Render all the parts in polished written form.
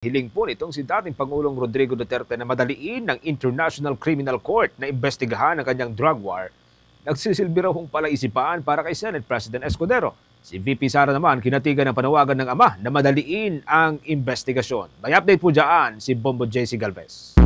Hiling po nitong si dating Pangulong Rodrigo Duterte na madaliin ng International Criminal Court na imbestigahan ang kanyang drug war. Nagsisilbi raw hong palaisipan para kay Senate President Escudero. Si VP Sara naman kinatigan ng panawagan ng ama na madaliin ang investigasyon. May update po dyan si Bombo JC Galvez.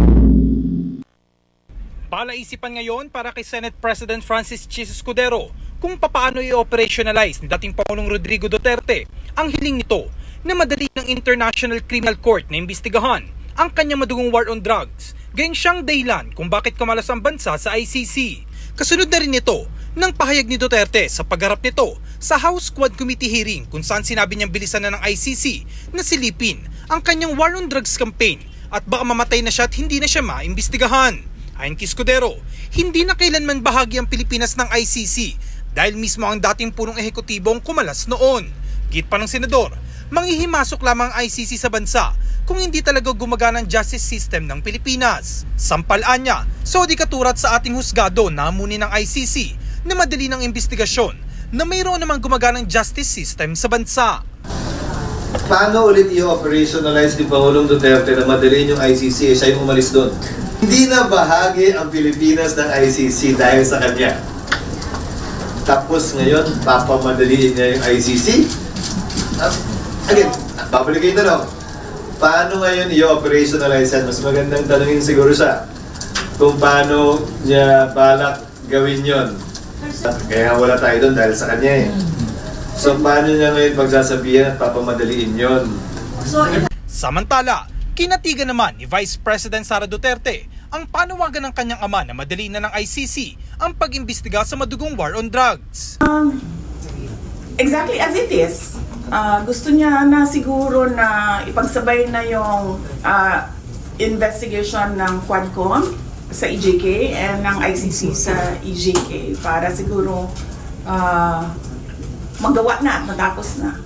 Palaisipan ngayon para kay Senate President Francis Chis Escudero kung paano i-operationalize ni dating Pangulong Rodrigo Duterte ang hiling nito na madali ng International Criminal Court na imbestigahan ang kanyang madugong war on drugs, gayong siyang dahilan kung bakit kamalas ang bansa sa ICC. Kasunod na rin ito ng pahayag ni Duterte sa pagharap nito sa House Quad Committee hearing kung saan sinabi niyang bilisan na ng ICC na silipin ang kanyang war on drugs campaign at baka mamatay na siya at hindi na siya maimbestigahan. Ayon kay Escudero, hindi na kailanman bahagi ang Pilipinas ng ICC dahil mismo ang dating punong ehekutibo ang kumalas noon. Git pa ng senador, manghihimasok lamang ang ICC sa bansa kung hindi talaga gumagana ang justice system ng Pilipinas. Sampalaan niya, so di katurat sa ating husgado na muni ng ICC na madali ng investigasyon na mayroon namang gumaganang justice system sa bansa. Paano ulit i-operationalize ni Pangulong Duterte na madaliin yung ICC? Siya yung umalis doon. Hindi na bahagi ang Pilipinas ng ICC dahil sa kanya. Tapos ngayon, papamadaliin niya yung ICC? Again, babalik yung tanong. Paano ngayon i-operationalize yan? Mas magandang tanongin siguro siya kung paano niya balak gawin yon. Kaya wala tayo doon dahil sa kanya eh. So paano niya ngayon pagsasabihan at papamadaliin yon? Samantala, kinatigan naman ni Vice President Sara Duterte ang panawagan ng kanyang ama na madali na ng ICC ang pag-imbestiga sa madugong war on drugs. Exactly as it is. Gusto niya na siguro na ipagsabay na yung investigation ng Quadcom sa EJK and ng ICC sa EJK para siguro magawa na, matapos na.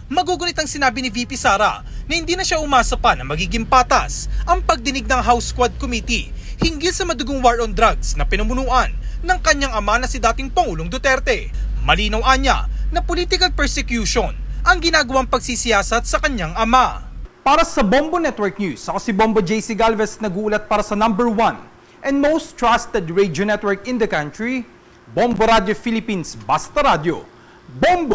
Magugunit ang sinabi ni VP Sara na hindi na siya umasa pa na magiging patas ang pagdinig ng House Quad Committee hinggil sa madugong war on drugs na pinumunuan ng kanyang ama na si dating Pangulong Duterte. Malinaw anya na political persecution ang ginagawang pagsisiyasat sa kanyang ama. Para sa Bombo Network News, ako si Bombo JC Galvez, nag-uulat para sa #1 and most trusted radio network in the country, Bombo Radio Philippines, Basta Radio. Bombo!